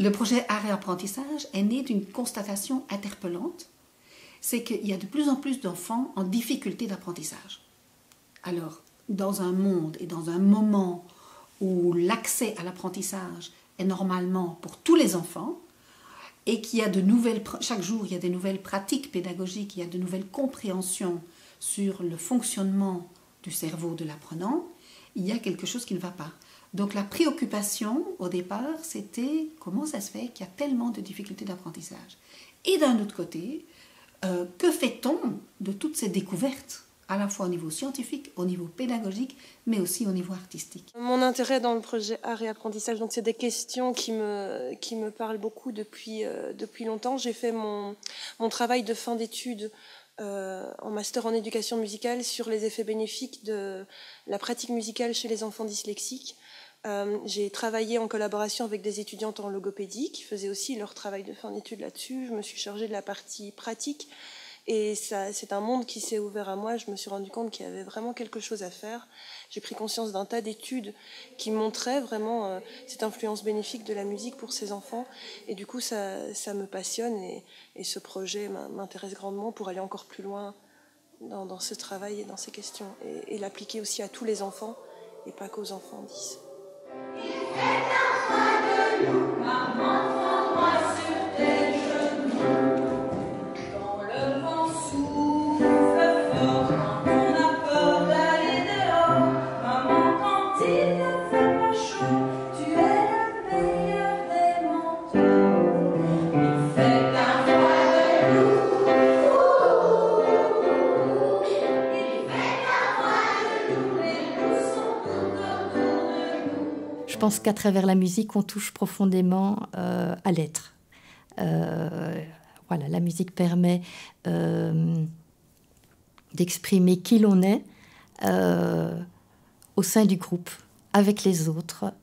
Le projet Art et apprentissage est né d'une constatation interpellante, c'est qu'il y a de plus en plus d'enfants en difficulté d'apprentissage. Alors, dans un monde et dans un moment où l'accès à l'apprentissage est normalement pour tous les enfants, et qu'il y a chaque jour il y a des nouvelles pratiques pédagogiques, il y a de nouvelles compréhensions sur le fonctionnement du cerveau de l'apprenant, il y a quelque chose qui ne va pas. Donc la préoccupation au départ, c'était comment ça se fait qu'il y a tellement de difficultés d'apprentissage. Et d'un autre côté, que fait-on de toutes ces découvertes, à la fois au niveau scientifique, au niveau pédagogique, mais aussi au niveau artistique? Mon intérêt dans le projet Art et apprentissage, donc c'est des questions qui me parlent beaucoup depuis longtemps. J'ai fait mon travail de fin d'études en master en éducation musicale sur les effets bénéfiques de la pratique musicale chez les enfants dyslexiques. J'ai travaillé en collaboration avec des étudiantes en logopédie qui faisaient aussi leur travail de fin d'études là-dessus. Je me suis chargée de la partie pratique et c'est un monde qui s'est ouvert à moi. Je me suis rendu compte qu'il y avait vraiment quelque chose à faire. J'ai pris conscience d'un tas d'études qui montraient vraiment cette influence bénéfique de la musique pour ces enfants. Et du coup, ça me passionne et ce projet m'intéresse grandement pour aller encore plus loin dans ce travail et dans ces questions et l'appliquer aussi à tous les enfants et pas qu'aux enfants 10. Il fait un roi de nous, maman, prends-moi sur tes genoux. Quand le vent souffle fort, quand on a peur d'aller dehors, maman, quand il ne fait pas chaud, tu es le meilleur des mentors. Il fait un roi de nous, il fait un roi de nous, les loups sont tout autour de nous. Je pense qu'à travers la musique, on touche profondément à l'être. Voilà, la musique permet d'exprimer qui l'on est au sein du groupe, avec les autres,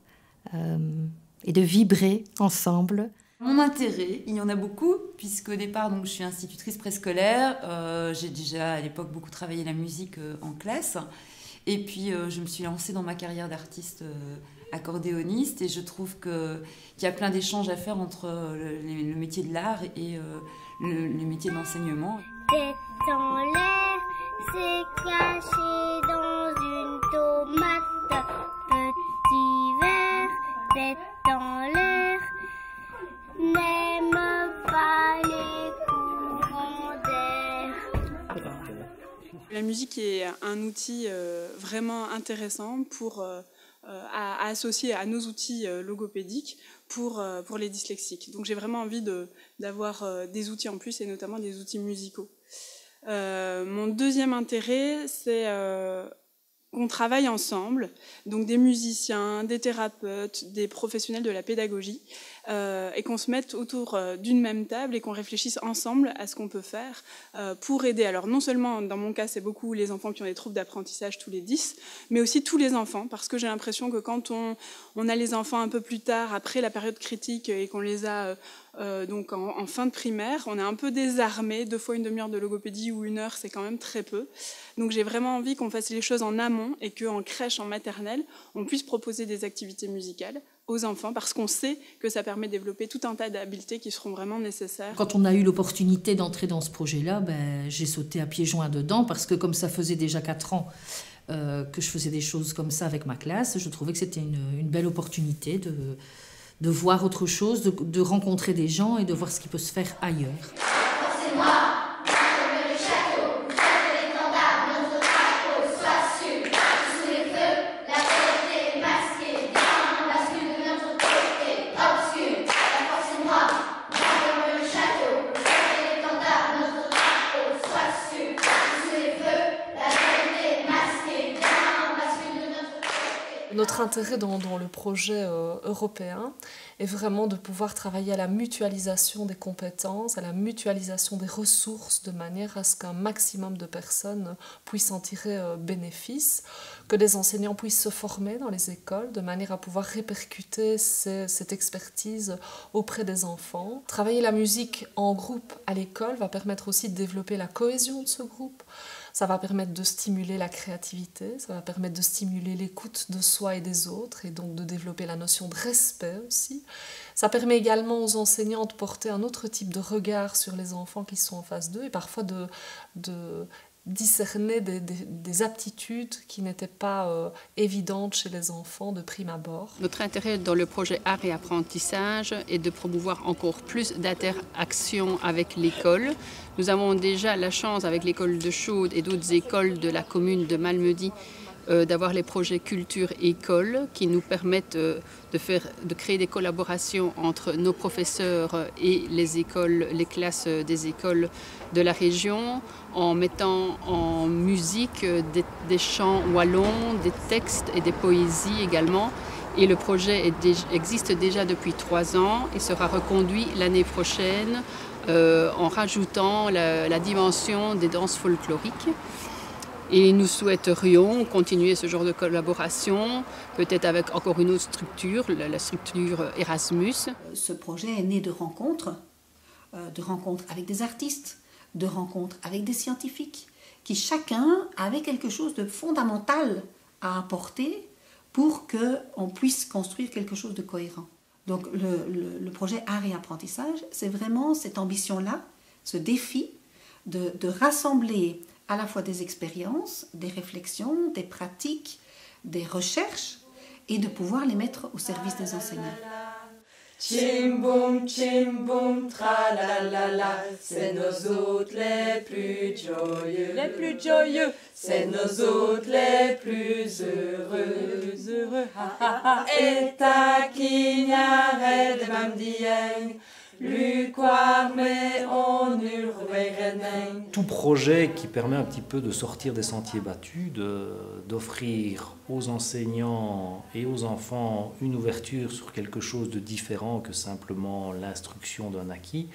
et de vibrer ensemble. Mon intérêt, il y en a beaucoup, puisqu'au départ, donc, je suis institutrice préscolaire. J'ai déjà à l'époque beaucoup travaillé la musique en classe. Et puis, je me suis lancée dans ma carrière d'artiste accordéoniste et je trouve qu'il y a plein d'échanges à faire entre le métier de l'art et le métier de l'enseignement. Tête en l'air, c'est caché dans une tomate. Petit verre, tête en l'air, n'aime pas les courants d'air. La musique est un outil vraiment intéressant à associer à nos outils logopédiques pour les dyslexiques. Donc j'ai vraiment envie d'avoir des outils en plus et notamment des outils musicaux. Mon deuxième intérêt, c'est qu'on travaille ensemble, donc des musiciens, des thérapeutes, des professionnels de la pédagogie, et qu'on se mette autour d'une même table et qu'on réfléchisse ensemble à ce qu'on peut faire pour aider. Alors non seulement, dans mon cas, c'est beaucoup les enfants qui ont des troubles d'apprentissage tous les 10, mais aussi tous les enfants, parce que j'ai l'impression que quand on a les enfants un peu plus tard, après la période critique, et qu'on les a donc en fin de primaire, on est un peu désarmé. 2 fois une demi-heure de logopédie ou 1 heure, c'est quand même très peu. Donc j'ai vraiment envie qu'on fasse les choses en amont et qu'en crèche, en maternelle, on puisse proposer des activités musicales aux enfants, parce qu'on sait que ça permet de développer tout un tas d'habiletés qui seront vraiment nécessaires. Quand on a eu l'opportunité d'entrer dans ce projet-là, j'ai sauté à pieds joints dedans, parce que comme ça faisait déjà 4 ans que je faisais des choses comme ça avec ma classe, je trouvais que c'était une belle opportunité de voir autre chose, de rencontrer des gens et de voir ce qui peut se faire ailleurs. C'est moi. Le Notre intérêt dans le projet européen est vraiment de pouvoir travailler à la mutualisation des compétences, à la mutualisation des ressources, de manière à ce qu'un maximum de personnes puissent en tirer bénéfice, que des enseignants puissent se former dans les écoles, de manière à pouvoir répercuter cette expertise auprès des enfants. Travailler la musique en groupe à l'école va permettre aussi de développer la cohésion de ce groupe. Ça va permettre de stimuler la créativité, ça va permettre de stimuler l'écoute de soi et des autres, et donc de développer la notion de respect aussi. Ça permet également aux enseignants de porter un autre type de regard sur les enfants qui sont en face d'eux, et parfois de discerner des aptitudes qui n'étaient pas évidentes chez les enfants de prime abord. Notre intérêt dans le projet Art et Apprentissage est de promouvoir encore plus d'interaction avec l'école. Nous avons déjà la chance avec l'école de Chaude et d'autres écoles de la commune de Malmedy d'avoir les projets culture-école qui nous permettent de créer des collaborations entre nos professeurs et les écoles, les classes des écoles de la région, en mettant en musique des chants wallons, des textes et des poésies également. Et le projet existe déjà depuis 3 ans et sera reconduit l'année prochaine en rajoutant la dimension des danses folkloriques. Et nous souhaiterions continuer ce genre de collaboration, peut-être avec encore une autre structure, la structure Erasmus. Ce projet est né de rencontres avec des artistes, de rencontres avec des scientifiques, qui chacun avait quelque chose de fondamental à apporter pour qu'on puisse construire quelque chose de cohérent. Donc le projet Art et Apprentissage, c'est vraiment cette ambition-là, ce défi de rassembler à la fois des expériences, des réflexions, des pratiques, des recherches, et de pouvoir les mettre au service des enseignants. Chim boum, tra la la la, c'est nos hôtes les plus joyeux. Les plus joyeux, c'est nos hôtes les plus heureux. Ha ha ha, et ta quignare de mam dieng. Tout projet qui permet un petit peu de sortir des sentiers battus, d'offrir aux enseignants et aux enfants une ouverture sur quelque chose de différent que simplement l'instruction d'un acquis,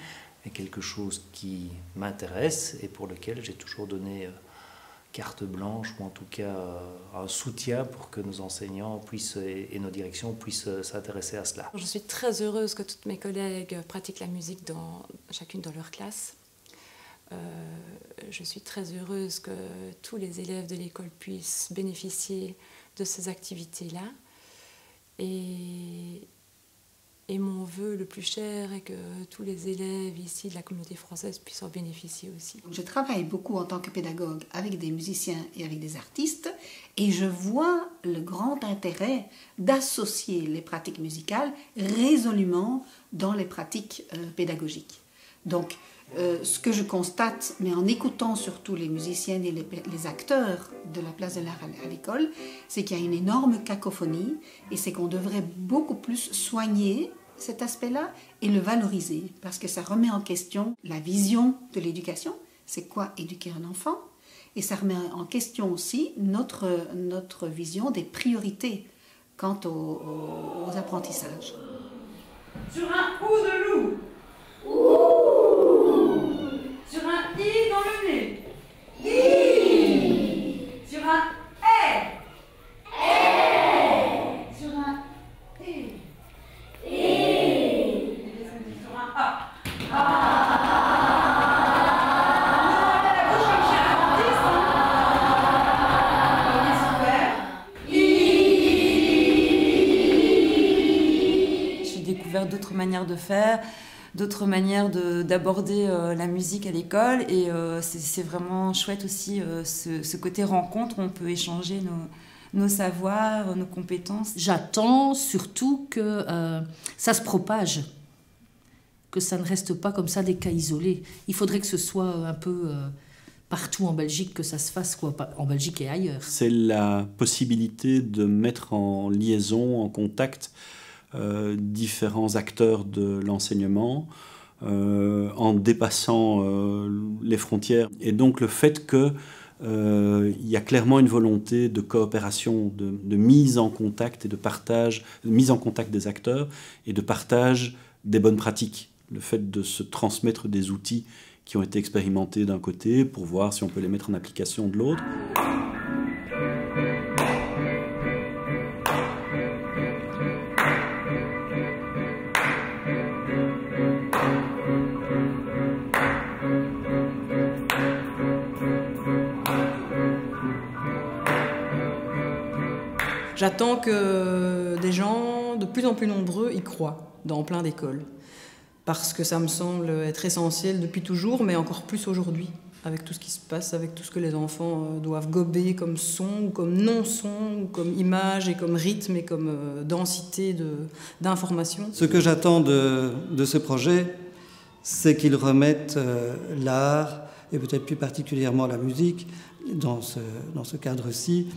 est quelque chose qui m'intéresse et pour lequel j'ai toujours donné carte blanche ou en tout cas un soutien pour que nos enseignants puissent et nos directions puissent s'intéresser à cela. Je suis très heureuse que toutes mes collègues pratiquent la musique chacune dans leur classe. Je suis très heureuse que tous les élèves de l'école puissent bénéficier de ces activités-là. Et mon vœu le plus cher est que tous les élèves ici de la communauté française puissent en bénéficier aussi. Je travaille beaucoup en tant que pédagogue avec des musiciens et avec des artistes et je vois le grand intérêt d'associer les pratiques musicales résolument dans les pratiques pédagogiques. Donc, ce que je constate, mais en écoutant surtout les musiciens et les acteurs de la place de l'art à l'école, c'est qu'il y a une énorme cacophonie et c'est qu'on devrait beaucoup plus soigner cet aspect-là et le valoriser parce que ça remet en question la vision de l'éducation, c'est quoi éduquer un enfant, et ça remet en question aussi notre vision des priorités quant aux apprentissages. Sur un ou de loup. Sur un i dans le nez. I. Sur un e. E. Sur un e. E. Sur un a. A. La bouche comme chez un dentiste. J'ai découvert d'autres manières de faire, d'autres manières d'aborder la musique à l'école et c'est vraiment chouette aussi ce côté rencontre où on peut échanger nos savoirs, nos compétences. J'attends surtout que ça se propage, que ça ne reste pas comme ça des cas isolés. Il faudrait que ce soit un peu partout en Belgique que ça se fasse, quoi, en Belgique et ailleurs. C'est la possibilité de mettre en liaison, en contact différents acteurs de l'enseignement en dépassant les frontières. Et donc le fait que il y a clairement une volonté de coopération, de mise en contact et de partage, de mise en contact des acteurs et de partage des bonnes pratiques. Le fait de se transmettre des outils qui ont été expérimentés d'un côté pour voir si on peut les mettre en application de l'autre. J'attends que des gens de plus en plus nombreux y croient dans plein d'écoles. Parce que ça me semble être essentiel depuis toujours, mais encore plus aujourd'hui, avec tout ce qui se passe, avec tout ce que les enfants doivent gober comme son, ou comme non-son, ou comme image, et comme rythme, et comme densité d'informations. Ce que j'attends de ce projet, c'est qu'il remette l'art, et peut-être plus particulièrement la musique, dans ce cadre-ci,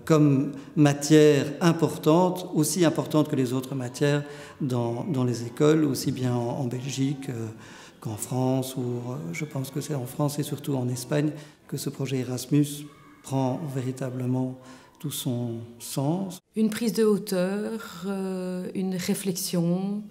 comme matière importante, aussi importante que les autres matières dans les écoles, aussi bien en Belgique qu'en France, ou je pense que c'est en France et surtout en Espagne que ce projet Erasmus prend véritablement tout son sens. Une prise de hauteur, une réflexion,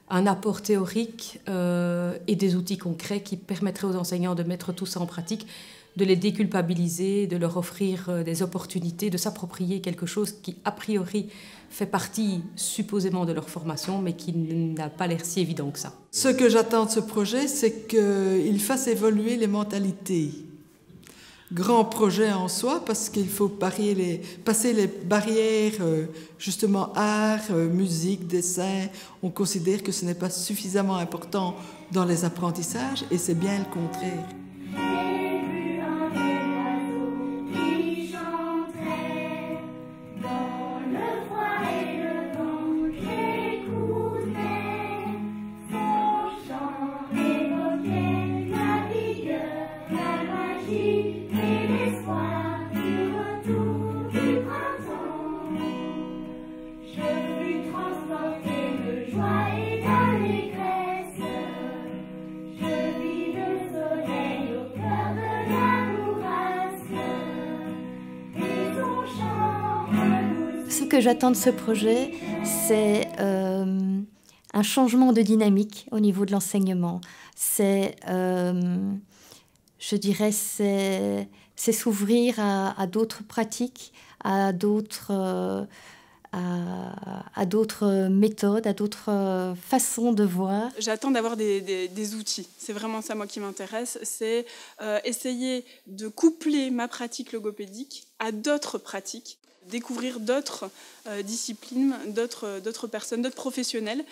un apport théorique et des outils concrets qui permettraient aux enseignants de mettre tout ça en pratique, de les déculpabiliser, de leur offrir des opportunités, de s'approprier quelque chose qui, a priori, fait partie supposément de leur formation, mais qui n'a pas l'air si évident que ça. Ce que j'attends de ce projet, c'est qu'il fasse évoluer les mentalités. Grand projet en soi, parce qu'il faut passer les barrières, justement, art, musique, dessin. On considère que ce n'est pas suffisamment important dans les apprentissages, et c'est bien le contraire. Ce que j'attends de ce projet, c'est un changement de dynamique au niveau de l'enseignement. C'est, je dirais, c'est s'ouvrir à d'autres pratiques, à d'autres méthodes, à d'autres façons de voir. J'attends d'avoir des outils. C'est vraiment ça, moi, qui m'intéresse. C'est essayer de coupler ma pratique logopédique à d'autres pratiques, découvrir d'autres disciplines, d'autres personnes, d'autres professionnels,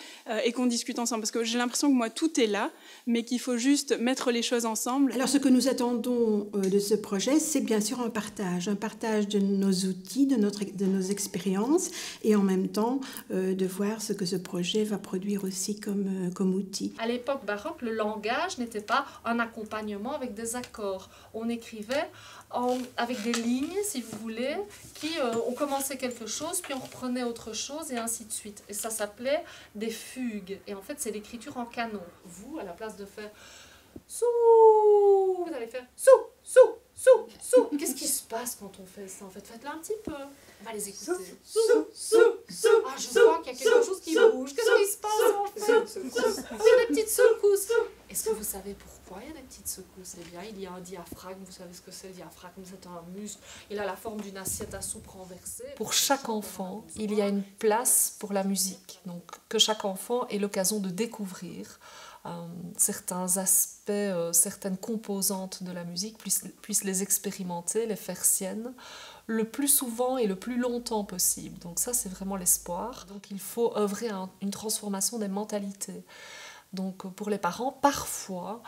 et qu'on discute ensemble. Parce que j'ai l'impression que moi, tout est là, mais qu'il faut juste mettre les choses ensemble. Alors, ce que nous attendons de ce projet, c'est bien sûr un partage de nos outils, de nos expériences, et en même temps de voir ce que ce projet va produire aussi comme outil. À l'époque baroque, le langage n'était pas un accompagnement avec des accords. On écrivait avec des lignes, si vous voulez, qui on commençait quelque chose, puis on reprenait autre chose, et ainsi de suite. Et ça s'appelait des fugues. Et en fait, c'est l'écriture en canon. Vous, à la place de faire sous, vous allez faire sous, sous, sous, sous. Qu'est-ce qui se passe quand on fait ça? En fait, faites-le un petit peu. On va les écouter. Sous, sous, sous. Ah, je vois qu'il y a quelque chose qui bouge. Qu'est-ce qui se passe en fait? Il y a des petites secousses. Est-ce que vous savez pourquoi il y a des petites secousses? Eh bien, il y a un diaphragme. Vous savez ce que c'est le diaphragme? C'est un muscle. Il a la forme d'une assiette à soupe renversée. Pour chaque enfant, il y a une place pour la musique. Donc, que chaque enfant ait l'occasion de découvrir certains aspects, certaines composantes de la musique, puisse les expérimenter, les faire siennes, le plus souvent et le plus longtemps possible. Donc ça, c'est vraiment l'espoir. Donc il faut œuvrer à une transformation des mentalités. Donc pour les parents, parfois,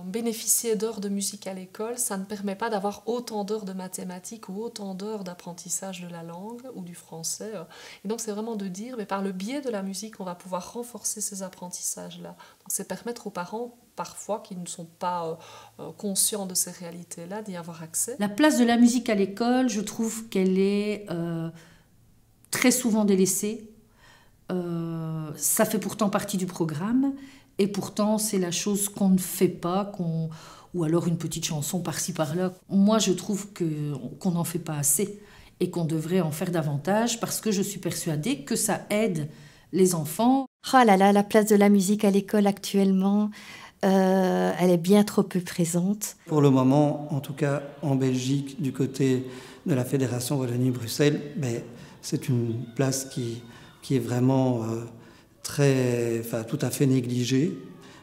bénéficier d'heures de musique à l'école, ça ne permet pas d'avoir autant d'heures de mathématiques ou autant d'heures d'apprentissage de la langue ou du français. Et donc c'est vraiment de dire, mais par le biais de la musique, on va pouvoir renforcer ces apprentissages-là. Donc c'est permettre aux parents, parfois, qui ne sont pas conscients de ces réalités-là, d'y avoir accès. La place de la musique à l'école, je trouve qu'elle est très souvent délaissée. Ça fait pourtant partie du programme, Et pourtant, c'est la chose qu'on ne fait pas, ou alors une petite chanson par-ci par-là. Moi, je trouve qu'on n'en fait pas assez et qu'on devrait en faire davantage parce que je suis persuadée que ça aide les enfants. Oh là là, la place de la musique à l'école actuellement, elle est bien trop peu présente. Pour le moment, en tout cas en Belgique, du côté de la Fédération Wallonie-Bruxelles, c'est une place qui est vraiment tout à fait négligée.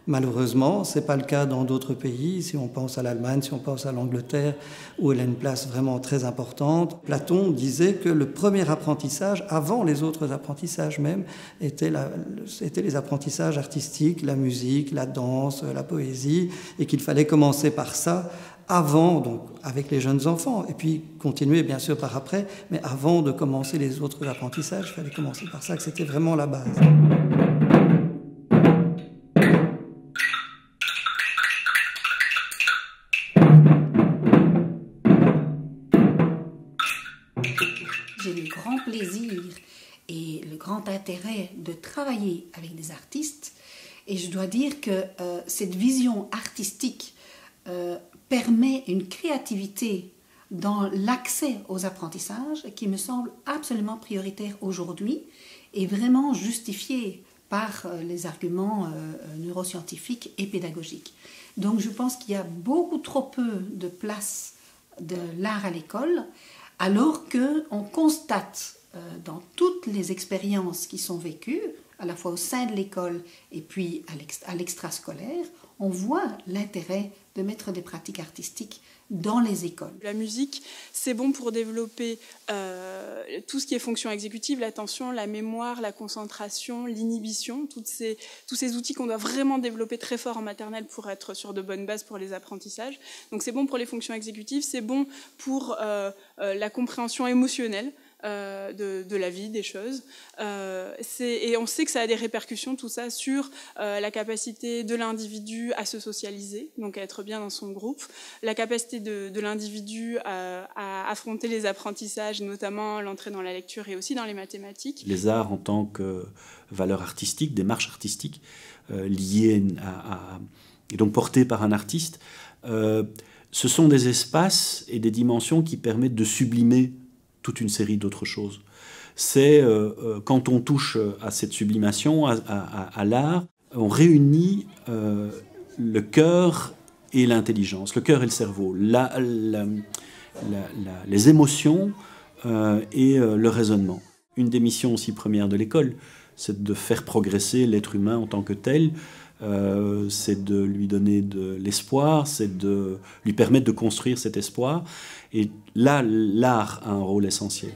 Malheureusement, ce n'est pas le cas dans d'autres pays. Si on pense à l'Allemagne, si on pense à l'Angleterre, où elle a une place vraiment très importante. Platon disait que le premier apprentissage, avant les autres apprentissages même, était les apprentissages artistiques, la musique, la danse, la poésie, et qu'il fallait commencer par ça avant, donc avec les jeunes enfants, et puis continuer bien sûr par après, mais avant de commencer les autres apprentissages, il fallait commencer par ça, que c'était vraiment la base. J'ai le grand plaisir et le grand intérêt de travailler avec des artistes, et je dois dire que cette vision artistique permet une créativité dans l'accès aux apprentissages qui me semble absolument prioritaire aujourd'hui et vraiment justifiée par les arguments neuroscientifiques et pédagogiques. Donc je pense qu'il y a beaucoup trop peu de place de l'art à l'école, alors qu'on constate dans toutes les expériences qui sont vécues, à la fois au sein de l'école et puis à l'extrascolaire, on voit l'intérêt de mettre des pratiques artistiques dans les écoles. La musique, c'est bon pour développer tout ce qui est fonction exécutive, l'attention, la mémoire, la concentration, l'inhibition, tous ces outils qu'on doit vraiment développer très fort en maternelle pour être sur de bonnes bases pour les apprentissages. Donc c'est bon pour les fonctions exécutives, c'est bon pour la compréhension émotionnelle de la vie, des choses. Et on sait que ça a des répercussions, tout ça, sur la capacité de l'individu à se socialiser, donc à être bien dans son groupe, la capacité de l'individu à affronter les apprentissages, notamment l'entrée dans la lecture et aussi dans les mathématiques. Les arts en tant que valeur artistique, démarche artistique, liée et donc portée par un artiste, ce sont des espaces et des dimensions qui permettent de sublimer toute une série d'autres choses. C'est quand on touche à cette sublimation, à l'art, on réunit le cœur et l'intelligence, le cœur et le cerveau, les émotions et le raisonnement. Une des missions aussi premières de l'école, c'est de faire progresser l'être humain en tant que tel, c'est de lui donner de l'espoir, c'est de lui permettre de construire cet espoir. Et là, l'art a un rôle essentiel.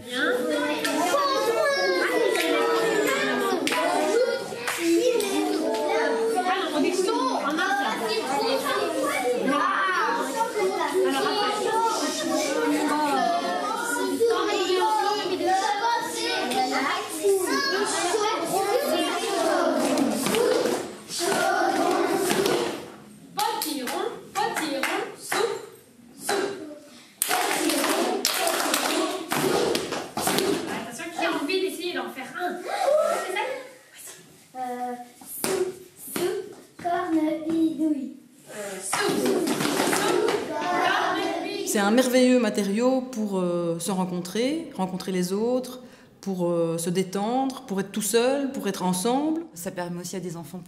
C'est un merveilleux matériau pour se rencontrer les autres, pour se détendre, pour être tout seul, pour être ensemble. Ça permet aussi à des enfants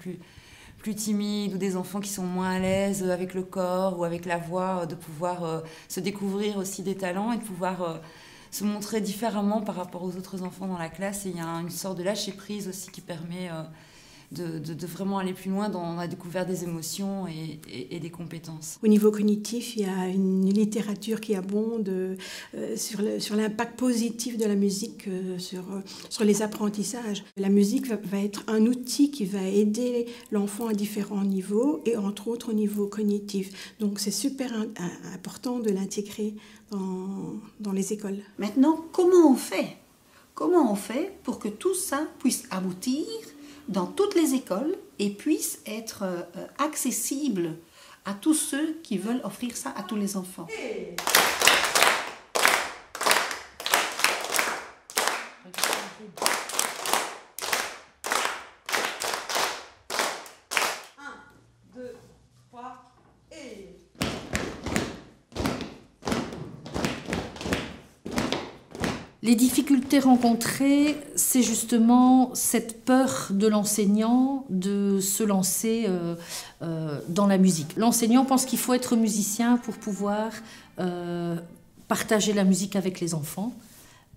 plus timides ou des enfants qui sont moins à l'aise avec le corps ou avec la voix de pouvoir se découvrir aussi des talents et de pouvoir se montrer différemment par rapport aux autres enfants dans la classe. Et il y a une sorte de lâcher-prise aussi qui permet de vraiment aller plus loin dans la découverte des émotions et des compétences. Au niveau cognitif, il y a une littérature qui abonde sur l'impact positif de la musique sur les apprentissages. La musique va être un outil qui va aider l'enfant à différents niveaux et entre autres au niveau cognitif. Donc c'est super important de l'intégrer dans les écoles. Maintenant, comment on fait? Comment on fait pour que tout ça puisse aboutir dans toutes les écoles et puisse être accessible à tous ceux qui veulent offrir ça à tous les enfants. Les difficultés rencontrées, c'est justement cette peur de l'enseignant de se lancer dans la musique. L'enseignant pense qu'il faut être musicien pour pouvoir partager la musique avec les enfants.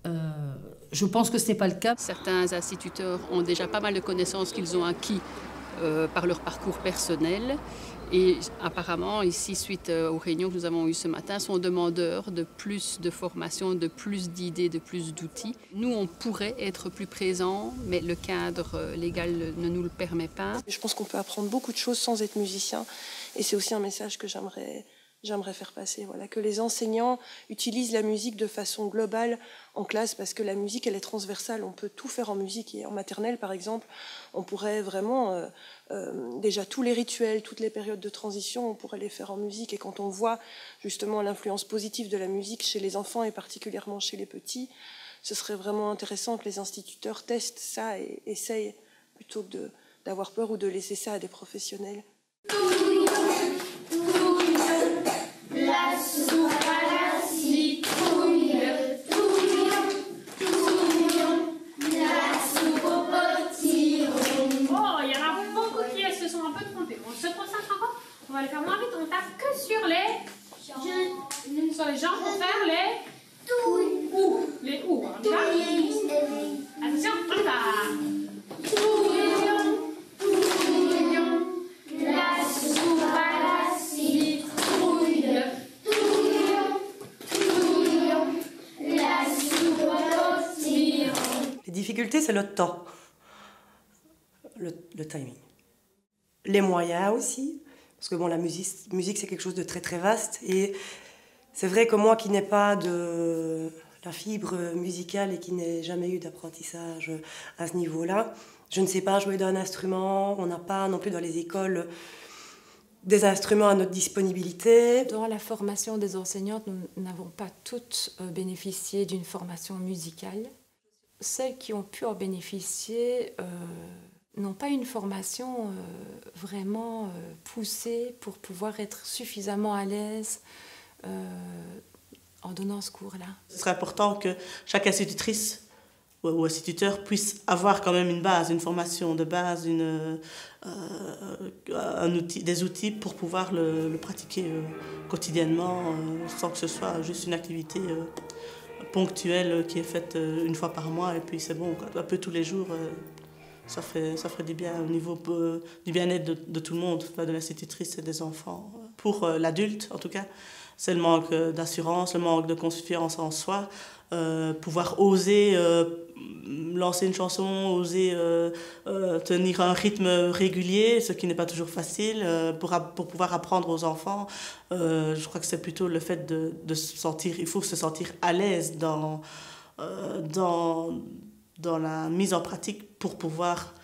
Je pense que ce n'est pas le cas. Certains instituteurs ont déjà pas mal de connaissances qu'ils ont acquis par leur parcours personnel. Et apparemment, ici, suite aux réunions que nous avons eues ce matin, sont demandeurs de plus de formation, de plus d'idées, de plus d'outils. Nous, on pourrait être plus présents, mais le cadre légal ne nous le permet pas. Je pense qu'on peut apprendre beaucoup de choses sans être musicien. Et c'est aussi un message que j'aimerais faire passer, voilà, que les enseignants utilisent la musique de façon globale en classe, parce que la musique, elle est transversale. On peut tout faire en musique. Et en maternelle, par exemple, on pourrait vraiment, déjà tous les rituels, toutes les périodes de transition, on pourrait les faire en musique. Et quand on voit justement l'influence positive de la musique chez les enfants et particulièrement chez les petits, ce serait vraiment intéressant que les instituteurs testent ça et essayent, plutôt que d'avoir peur ou de laisser ça à des professionnels. La soupe à la citrouille, la soupe au potiron. Oh, il y en a beaucoup qui se sont un peu trompés. On se concentre encore. On va le faire moins vite. On tape que sur les jambes pour faire les ou. Les ou. On y va. Attention, on y va. La soupe à la citrouille. Les difficultés, c'est le temps, le timing. Les moyens aussi, parce que bon, la musique c'est quelque chose de très très vaste. Et c'est vrai que moi qui n'ai pas de la fibre musicale et qui n'ai jamais eu d'apprentissage à ce niveau-là, je ne sais pas jouer d'un instrument, on n'a pas non plus dans les écoles des instruments à notre disponibilité. Dans la formation des enseignantes, nous n'avons pas toutes bénéficié d'une formation musicale. Celles qui ont pu en bénéficier n'ont pas une formation vraiment poussée pour pouvoir être suffisamment à l'aise en donnant ce cours-là. Ce serait important que chaque institutrice ou instituteur puisse avoir quand même une base, une formation de base, des outils pour pouvoir le pratiquer quotidiennement sans que ce soit juste une activité ponctuelle qui est faite une fois par mois et puis c'est bon, quoi. Un peu tous les jours, ça ferait du bien au niveau du bien-être de tout le monde, de l'institutrice et des enfants. Pour l'adulte, en tout cas, c'est le manque d'assurance, le manque de confiance en soi, pouvoir oser lancer une chanson, oser tenir un rythme régulier, ce qui n'est pas toujours facile, pour pouvoir apprendre aux enfants. Je crois que c'est plutôt le fait de se sentir, il faut se sentir à l'aise dans la mise en pratique pour pouvoir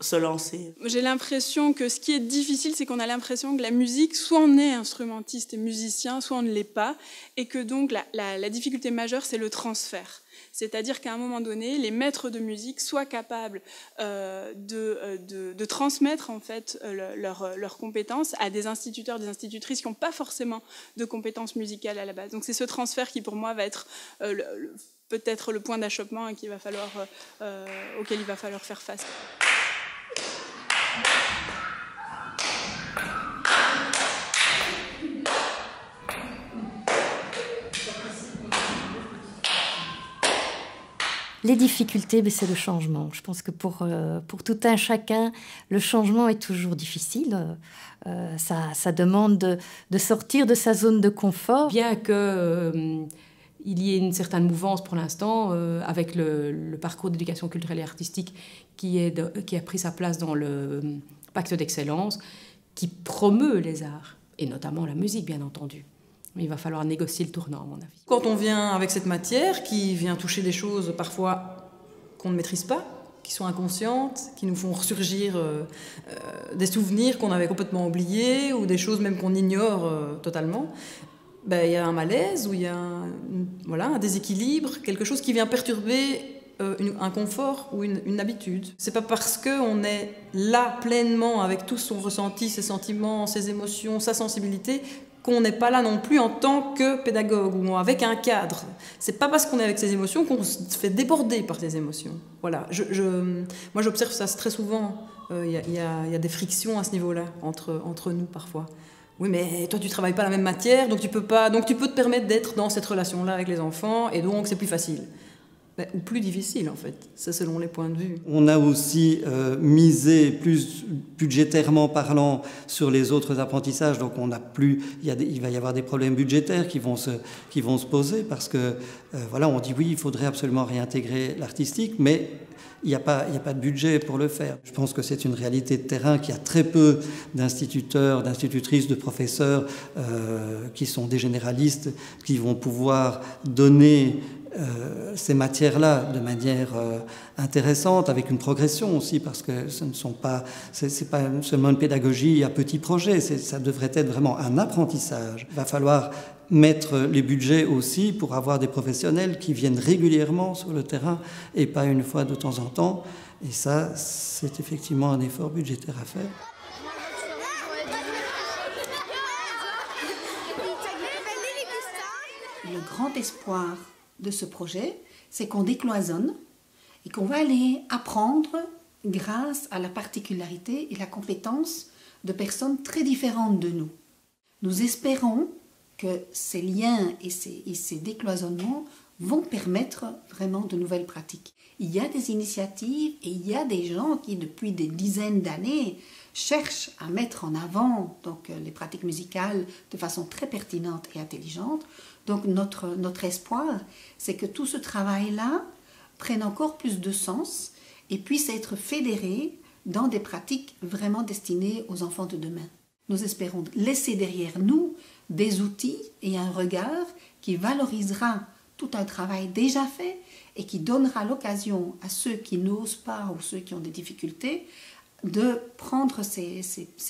se lancer. J'ai l'impression que ce qui est difficile, c'est qu'on a l'impression que la musique, soit on est instrumentiste et musicien, soit on ne l'est pas, et que donc la difficulté majeure, c'est le transfert. C'est-à-dire qu'à un moment donné, les maîtres de musique soient capables de transmettre en fait leurs compétences à des instituteurs, des institutrices qui n'ont pas forcément de compétences musicales à la base. Donc c'est ce transfert qui pour moi va être peut-être le point d'achoppement et auquel il va falloir faire face. Les difficultés, c'est le changement. Je pense que pour tout un chacun, le changement est toujours difficile. Ça demande de sortir de sa zone de confort. Bien que il y ait une certaine mouvance pour l'instant avec le parcours d'éducation culturelle et artistique qui a pris sa place dans le pacte d'excellence, qui promeut les arts, et notamment la musique, bien entendu. Mais il va falloir négocier le tournant, à mon avis. Quand on vient avec cette matière, qui vient toucher des choses parfois qu'on ne maîtrise pas, qui sont inconscientes, qui nous font ressurgir des souvenirs qu'on avait complètement oubliés, ou des choses même qu'on ignore totalement, il y a un malaise, ou il y a un déséquilibre, quelque chose qui vient perturber un confort ou une habitude. C'est pas parce qu'on est là pleinement avec tout son ressenti, ses sentiments, ses émotions, sa sensibilité, qu'on n'est pas là non plus en tant que pédagogue ou avec un cadre. C'est pas parce qu'on est avec ses émotions qu'on se fait déborder par ses émotions. Voilà. Moi, j'observe ça très souvent. Il y a des frictions à ce niveau-là entre nous parfois. Oui, mais toi, tu travailles pas la même matière, donc tu peux te permettre d'être dans cette relation-là avec les enfants, et donc c'est plus facile. Ou plus difficile, en fait. C'est selon les points de vue. On a aussi misé plus budgétairement parlant sur les autres apprentissages, donc on n'a plus, il va y avoir des problèmes budgétaires qui vont se poser parce que, voilà, on dit oui, il faudrait absolument réintégrer l'artistique, mais il n'y a pas de budget pour le faire. Je pense que c'est une réalité de terrain qu'il y a très peu d'instituteurs, d'institutrices, de professeurs qui sont des généralistes, qui vont pouvoir donner ces matières-là de manière intéressante, avec une progression aussi, parce que c'est pas seulement une pédagogie à petit projet, ça devrait être vraiment un apprentissage. Il va falloir mettre les budgets aussi pour avoir des professionnels qui viennent régulièrement sur le terrain et pas une fois de temps en temps. Et ça, c'est effectivement un effort budgétaire à faire. Le grand espoir de ce projet, c'est qu'on décloisonne et qu'on va aller apprendre grâce à la particularité et la compétence de personnes très différentes de nous. Nous espérons que ces liens et ces décloisonnements vont permettre vraiment de nouvelles pratiques. Il y a des initiatives et il y a des gens qui, depuis des dizaines d'années, cherchent à mettre en avant donc, les pratiques musicales de façon très pertinente et intelligente. Donc notre espoir, c'est que tout ce travail-là prenne encore plus de sens et puisse être fédéré dans des pratiques vraiment destinées aux enfants de demain. Nous espérons laisser derrière nous des outils et un regard qui valorisera tout un travail déjà fait et qui donnera l'occasion à ceux qui n'osent pas ou ceux qui ont des difficultés de prendre ces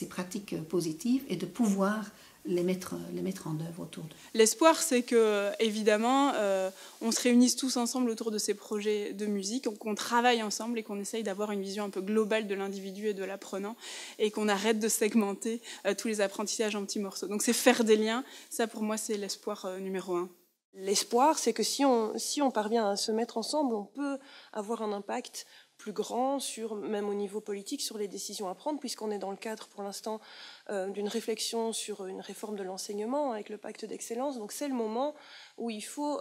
pratiques positives et de pouvoir les mettre en œuvre autour d'eux. L'espoir, c'est que, évidemment, on se réunisse tous ensemble autour de ces projets de musique, qu'on travaille ensemble et qu'on essaye d'avoir une vision un peu globale de l'individu et de l'apprenant et qu'on arrête de segmenter tous les apprentissages en petits morceaux. Donc c'est faire des liens, ça pour moi c'est l'espoir numéro 1. L'espoir, c'est que si on parvient à se mettre ensemble, on peut avoir un impact plus grand, même au niveau politique, sur les décisions à prendre, puisqu'on est dans le cadre pour l'instant d'une réflexion sur une réforme de l'enseignement avec le pacte d'excellence. Donc c'est le moment où il faut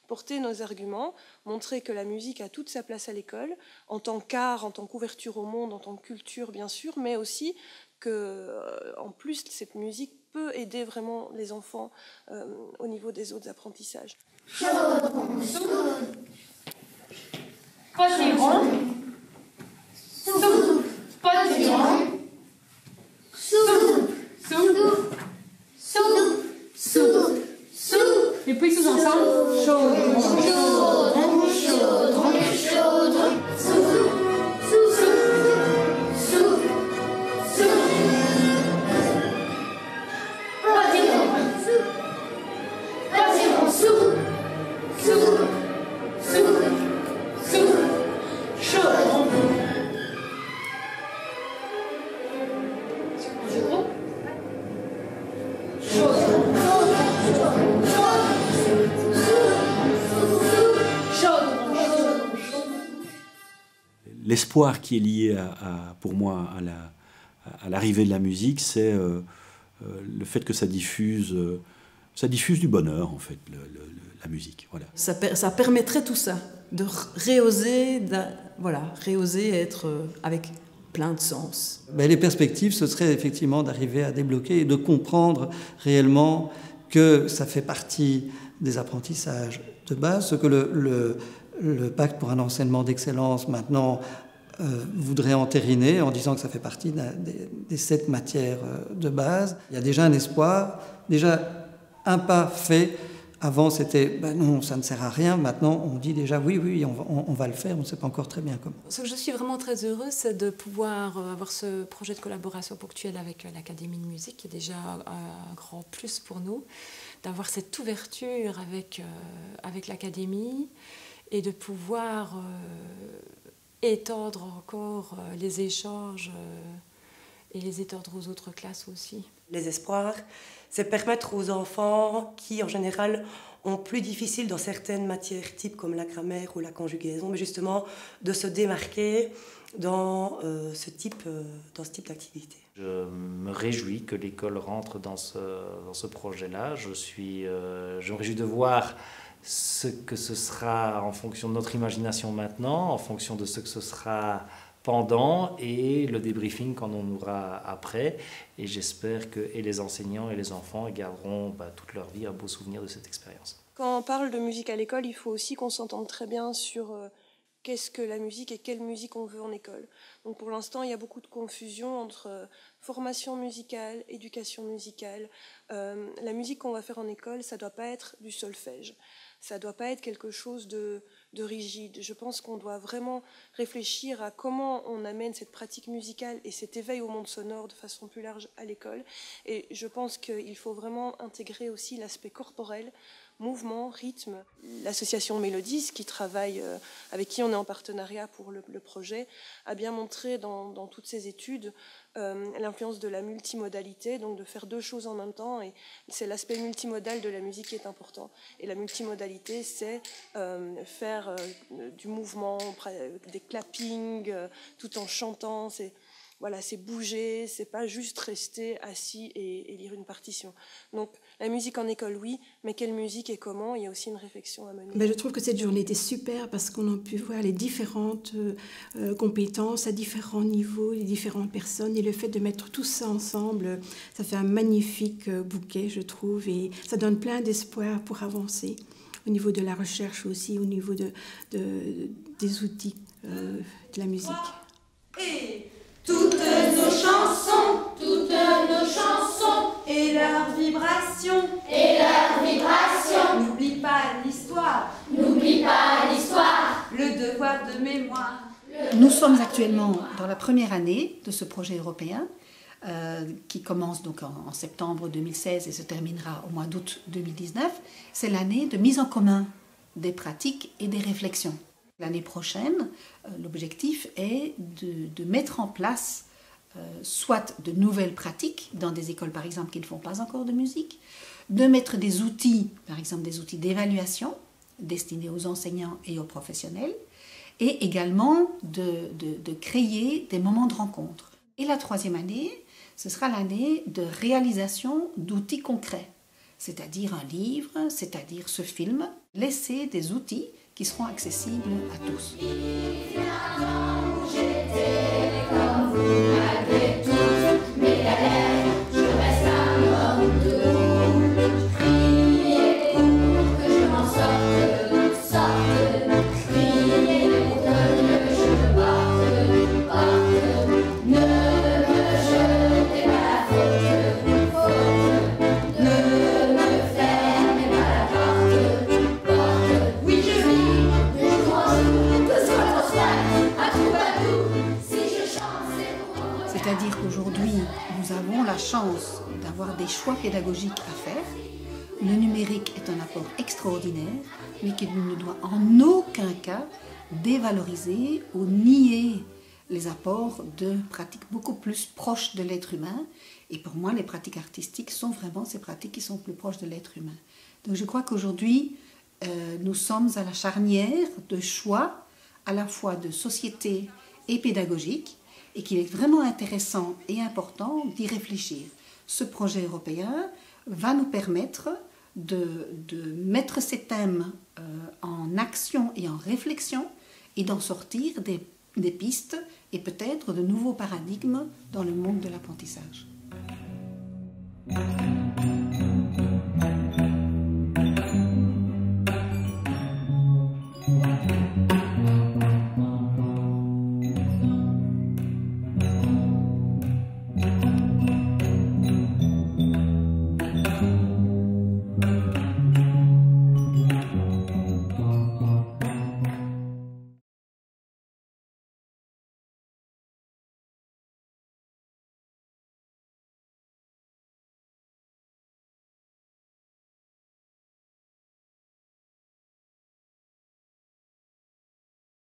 porter nos arguments, montrer que la musique a toute sa place à l'école, en tant qu'art, en tant qu'ouverture au monde, en tant que culture bien sûr, mais aussi qu'en plus cette musique peut aider vraiment les enfants au niveau des autres apprentissages. Potiron, soupe, potiron, soupe, soupe, soupe, soupe, soupe. Et puis tous ensemble, chaudron, chaudron, chaudron, chaudron, soupe, soupe, soupe, soupe. Potiron, potiron, soupe, soupe, soupe. L'espoir qui est lié pour moi à l'arrivée de la musique, c'est le fait que ça diffuse du bonheur, en fait, la musique. Voilà. Ça permettrait tout ça, de réoser être avec plein de sens. Les perspectives, ce serait effectivement d'arriver à débloquer et de comprendre réellement que ça fait partie des apprentissages de base, ce que le pacte pour un enseignement d'excellence maintenant voudrait entériner en disant que ça fait partie des 7 matières de base. Il y a déjà un espoir, déjà un pas fait. Avant, c'était non, ça ne sert à rien. Maintenant, on dit déjà oui, on va le faire. On ne sait pas encore très bien comment. Ce que je suis vraiment très heureuse, c'est de pouvoir avoir ce projet de collaboration ponctuelle avec l'Académie de musique, qui est déjà un grand plus pour nous, d'avoir cette ouverture avec l'Académie et de pouvoir étendre encore les échanges et les étendre aux autres classes aussi. Les espoirs, c'est permettre aux enfants qui, en général, ont plus difficile dans certaines matières types comme la grammaire ou la conjugaison, mais justement de se démarquer dans ce type d'activité. Je me réjouis que l'école rentre dans ce projet-là. Je me réjouis de voir ce que ce sera en fonction de notre imagination maintenant, en fonction de ce que ce sera pendant et le débriefing qu'on en aura après. Et j'espère que et les enseignants et les enfants garderont toute leur vie un beau souvenir de cette expérience. Quand on parle de musique à l'école, il faut aussi qu'on s'entende très bien sur qu'est-ce que la musique et quelle musique on veut en école. Donc pour l'instant, il y a beaucoup de confusion entre formation musicale, éducation musicale. La musique qu'on va faire en école, ça ne doit pas être du solfège. Ça ne doit pas être quelque chose de rigide. Je pense qu'on doit vraiment réfléchir à comment on amène cette pratique musicale et cet éveil au monde sonore de façon plus large à l'école. Et je pense qu'il faut vraiment intégrer aussi l'aspect corporel, mouvement, rythme. L'association Mélodis, qui travaille, avec qui on est en partenariat pour le projet, a bien montré dans toutes ses études l'influence de la multimodalité, donc de faire deux choses en même temps, et c'est l'aspect multimodal de la musique qui est important. Et la multimodalité, c'est faire du mouvement, des clappings, tout en chantant, c'est bouger, c'est pas juste rester assis et lire une partition. Donc la musique en école, oui, mais quelle musique et comment, il y a aussi une réflexion à mener. Je trouve que cette journée était super parce qu'on a pu voir les différentes compétences à différents niveaux, les différentes personnes, et le fait de mettre tout ça ensemble, ça fait un magnifique bouquet, je trouve, et ça donne plein d'espoir pour avancer au niveau de la recherche aussi, au niveau des outils de la musique. Et toutes nos chansons et leurs vibrations, n'oublie pas l'histoire, le devoir de mémoire. Nous sommes actuellement dans la première année de ce projet européen qui commence donc en septembre 2016 et se terminera au mois d'août 2019. C'est l'année de mise en commun des pratiques et des réflexions. L'année prochaine, l'objectif est de mettre en place soit de nouvelles pratiques dans des écoles par exemple qui ne font pas encore de musique, de mettre des outils, par exemple des outils d'évaluation destinés aux enseignants et aux professionnels, et également de créer des moments de rencontre. Et la troisième année, ce sera l'année de réalisation d'outils concrets, c'est-à-dire un livre, c'est-à-dire ce film, laisser des outils qui seront accessibles à tous. C'est-à-dire qu'aujourd'hui, nous avons la chance d'avoir des choix pédagogiques à faire. Le numérique est un apport extraordinaire, mais qui ne doit en aucun cas dévaloriser ou nier les apports de pratiques beaucoup plus proches de l'être humain. Et pour moi, les pratiques artistiques sont vraiment ces pratiques qui sont plus proches de l'être humain. Donc je crois qu'aujourd'hui, nous sommes à la charnière de choix à la fois de société et pédagogique, et qu'il est vraiment intéressant et important d'y réfléchir. Ce projet européen va nous permettre de mettre ces thèmes en action et en réflexion et d'en sortir des pistes et peut-être de nouveaux paradigmes dans le monde de l'apprentissage.